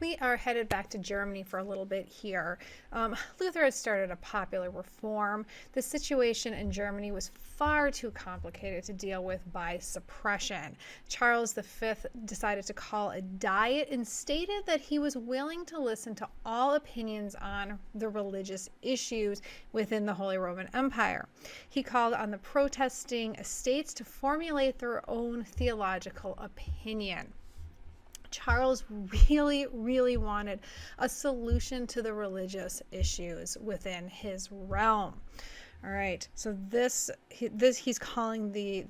We are headed back to Germany for a little bit here. Luther had started a popular reform. The situation in Germany was far too complicated to deal with by suppression. Charles V decided to call a diet and stated that he was willing to listen to all opinions on the religious issues within the Holy Roman Empire. He called on the protesting estates to formulate their own theological opinion. Charles really wanted a solution to the religious issues within his realm. All right, so this he's calling the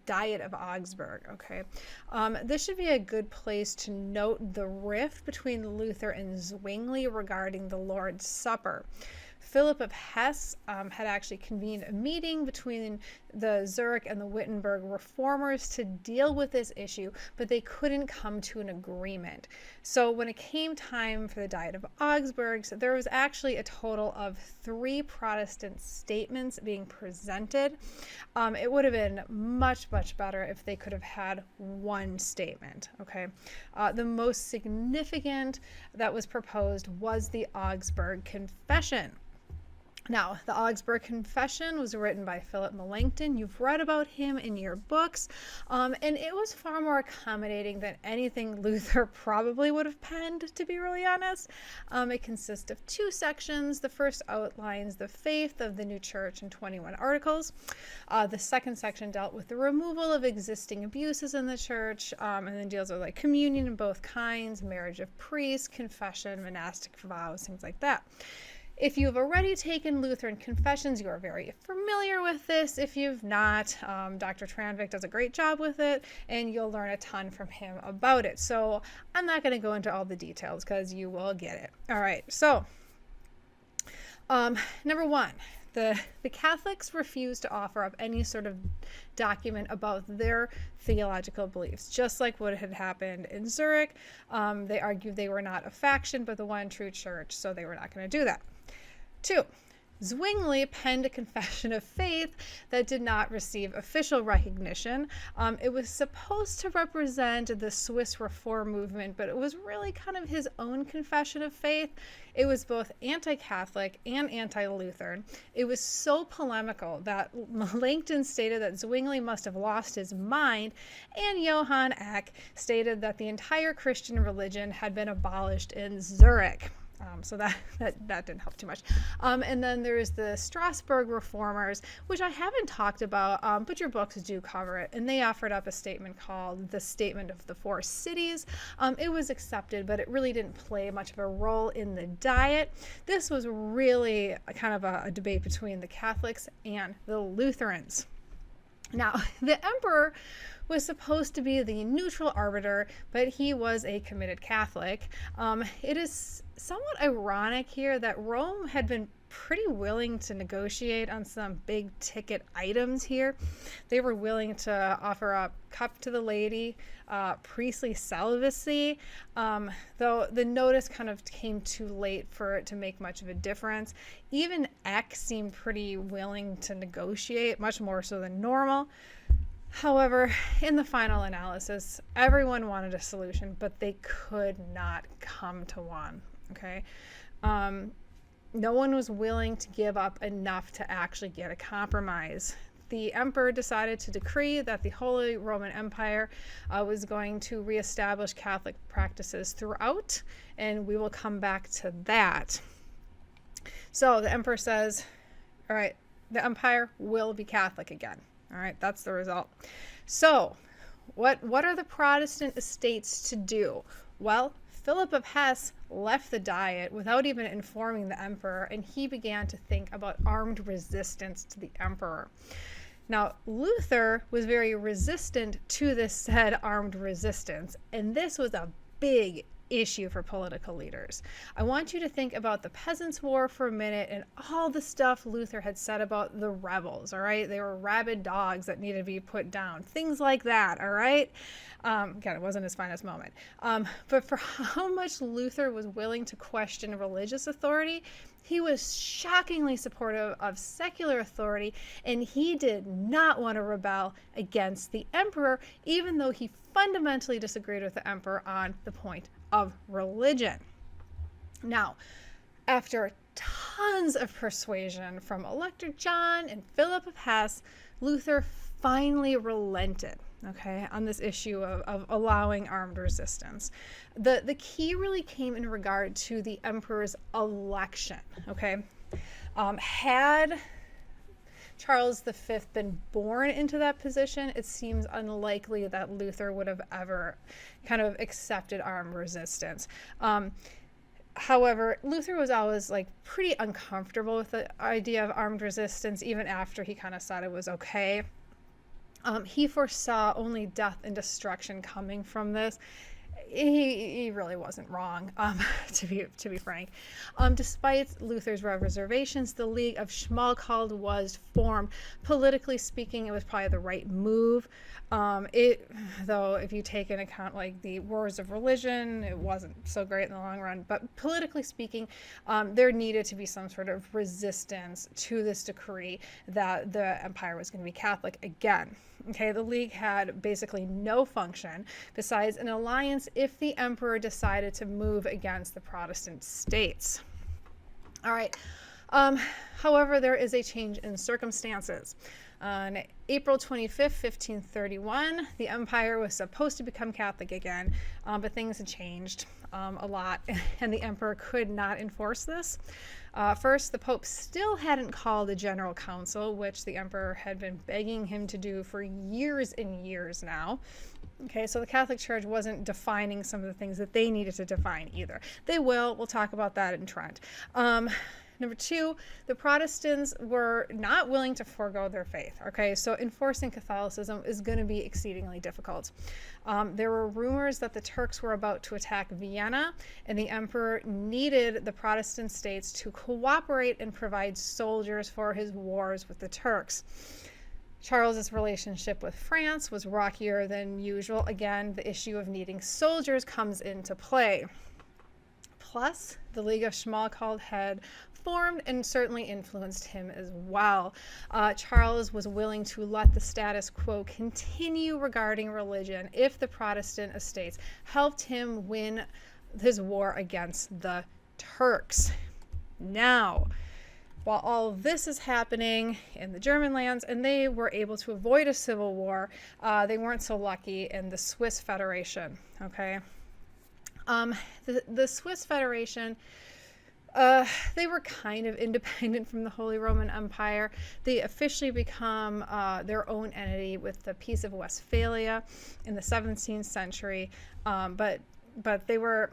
Diet of Augsburg. Okay, this should be a good place to note the rift between Luther and Zwingli regarding the Lord's Supper. Philip of Hesse had actually convened a meeting between the Zurich and the Wittenberg Reformers to deal with this issue, but they couldn't come to an agreement. So when it came time for the Diet of Augsburg, there was actually a total of 3 Protestant statements being presented. It would have been much better if they could have had one statement. Okay, the most significant that was proposed was the Augsburg Confession. Now, the Augsburg Confession was written by Philip Melanchthon. You've read about him in your books, and it was far more accommodating than anything Luther probably would have penned, to be really honest. It consists of 2 sections. The first outlines the faith of the new church in 21 articles. The second section dealt with the removal of existing abuses in the church, and then deals with like communion in both kinds, marriage of priests, confession, monastic vows, things like that. If you've already taken Lutheran confessions, you are very familiar with this. If you've not, Dr. Tranvik does a great job with it, and you'll learn a ton from him about it. So I'm not going to go into all the details because you will get it. All right, so number 1, the Catholics refused to offer up any sort of document about their theological beliefs, just like what had happened in Zurich. They argued they were not a faction, but the one true church, so they were not going to do that. 2, Zwingli penned a confession of faith that did not receive official recognition. It was supposed to represent the Swiss Reform movement, but it was really kind of his own confession of faith. It was both anti-Catholic and anti-Lutheran. It was so polemical that Melanchthon stated that Zwingli must have lost his mind, and Johann Eck stated that the entire Christian religion had been abolished in Zurich. So that didn't help too much. And then there's the Strasbourg Reformers, which I haven't talked about, but your books do cover it. And they offered up a statement called the Statement of the 4 Cities. It was accepted, but it really didn't play much of a role in the Diet. This was really kind of a debate between the Catholics and the Lutherans. Now, the emperor was supposed to be the neutral arbiter, but he was a committed Catholic. It is somewhat ironic here that Rome had been pretty willing to negotiate on some big ticket items here. They were willing to offer up cup to the lady, priestly celibacy, though the notice kind of came too late for it to make much of a difference. Even Eck seemed pretty willing to negotiate, much more so than normal. However, in the final analysis, everyone wanted a solution, but they could not come to one. Okay, no one was willing to give up enough to actually get a compromise. The emperor decided to decree that the Holy Roman Empire was going to reestablish Catholic practices throughout, and we will come back to that. So the emperor says, all right, the empire will be Catholic again. All right, that's the result. So what are the Protestant estates to do? Well, Philip of Hesse left the Diet without even informing the emperor, and he began to think about armed resistance to the emperor. Now, Luther was very resistant to this said armed resistance, and this was a big issue for political leaders. I want you to think about the Peasants' War for a minute and all the stuff Luther had said about the rebels, all right? They were rabid dogs that needed to be put down, things like that, all right? Again, it wasn't his finest moment. But for how much Luther was willing to question religious authority, he was shockingly supportive of secular authority, and he did not want to rebel against the emperor, even though he fundamentally disagreed with the emperor on the point of religion. Now, after tons of persuasion from Elector John and Philip of Hesse, Luther finally relented, okay, on this issue of allowing armed resistance. The key really came in regard to the emperor's election, okay. Had Charles V been born into that position, it seems unlikely that Luther would have ever kind of accepted armed resistance. However, Luther was always like pretty uncomfortable with the idea of armed resistance, even after he kind of said it was okay. He foresaw only death and destruction coming from this. He really wasn't wrong, to be frank. Despite Luther's reservations, the League of Schmalkald was formed. Politically speaking, it was probably the right move. Though if you take into account like the wars of religion, it wasn't so great in the long run. But politically speaking, there needed to be some sort of resistance to this decree that the empire was going to be Catholic again. Okay, the League had basically no function besides an alliance if the emperor decided to move against the Protestant states. All right. However, there is a change in circumstances. On April 25th, 1531, the empire was supposed to become Catholic again, but things had changed a lot, and the emperor could not enforce this. First, the Pope still hadn't called a general council, which the emperor had been begging him to do for years and years now. Okay, so the Catholic Church wasn't defining some of the things that they needed to define either. They will. We'll talk about that in Trent. Number two, the Protestants were not willing to forego their faith. Okay, so enforcing Catholicism is going to be exceedingly difficult. There were rumors that the Turks were about to attack Vienna, and the emperor needed the Protestant states to cooperate and provide soldiers for his wars with the Turks. Charles's relationship with France was rockier than usual. Again, the issue of needing soldiers comes into play. Plus, the League of Schmalkald had formed and certainly influenced him as well. Charles was willing to let the status quo continue regarding religion if the Protestant estates helped him win his war against the Turks. Now, while all of this is happening in the German lands and they were able to avoid a civil war, they weren't so lucky in the Swiss Federation, okay? The Swiss Federation, they were kind of independent from the Holy Roman Empire. They officially become their own entity with the Peace of Westphalia in the 17th century, but they were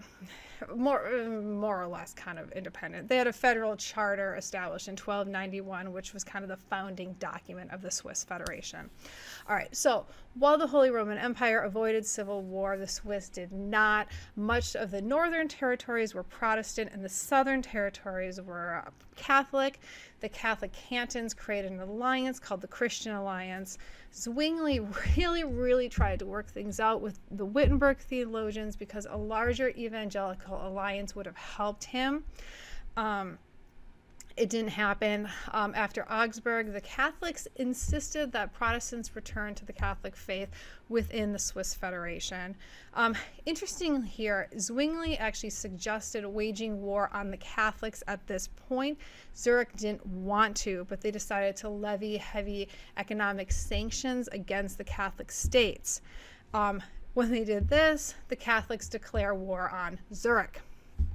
more or less kind of independent. They had a federal charter established in 1291, which was kind of the founding document of the Swiss Federation. All right, so while the Holy Roman Empire avoided civil war, the Swiss did not. Much of the northern territories were Protestant and the southern territories were Catholic. The Catholic cantons created an alliance called the Christian Alliance. Zwingli really tried to work things out with the Wittenberg theologians because a larger evangelical alliance would have helped him. It didn't happen. After Augsburg, the Catholics insisted that Protestants return to the Catholic faith within the Swiss Federation. Interestingly here, Zwingli actually suggested waging war on the Catholics at this point. Zurich didn't want to, but they decided to levy heavy economic sanctions against the Catholic states. When they did this, the Catholics declare war on Zurich.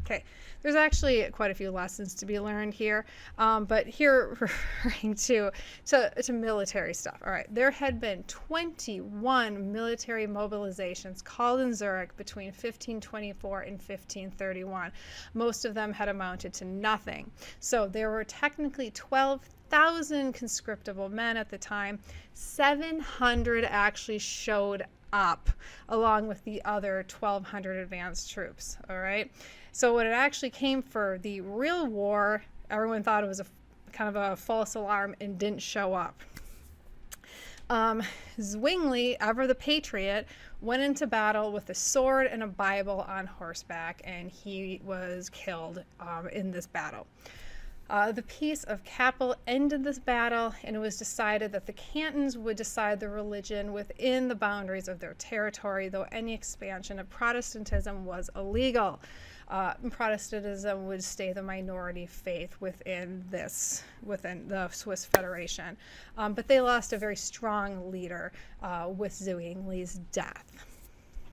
Okay, there's actually quite a few lessons to be learned here, but here referring to military stuff. All right, there had been 21 military mobilizations called in Zurich between 1524 and 1531. Most of them had amounted to nothing. So there were technically 12,000 conscriptable men at the time. 700 actually showed up along with the other 1,200 advanced troops. All right. So when it actually came for the real war, everyone thought it was a kind of a false alarm and didn't show up. Zwingli, ever the patriot, went into battle with a sword and a Bible on horseback, and he was killed in this battle. The Peace of Kappel ended this battle, and it was decided that the cantons would decide the religion within the boundaries of their territory, though any expansion of Protestantism was illegal. Protestantism would stay the minority faith within the Swiss Federation. But they lost a very strong leader with Zwingli's death.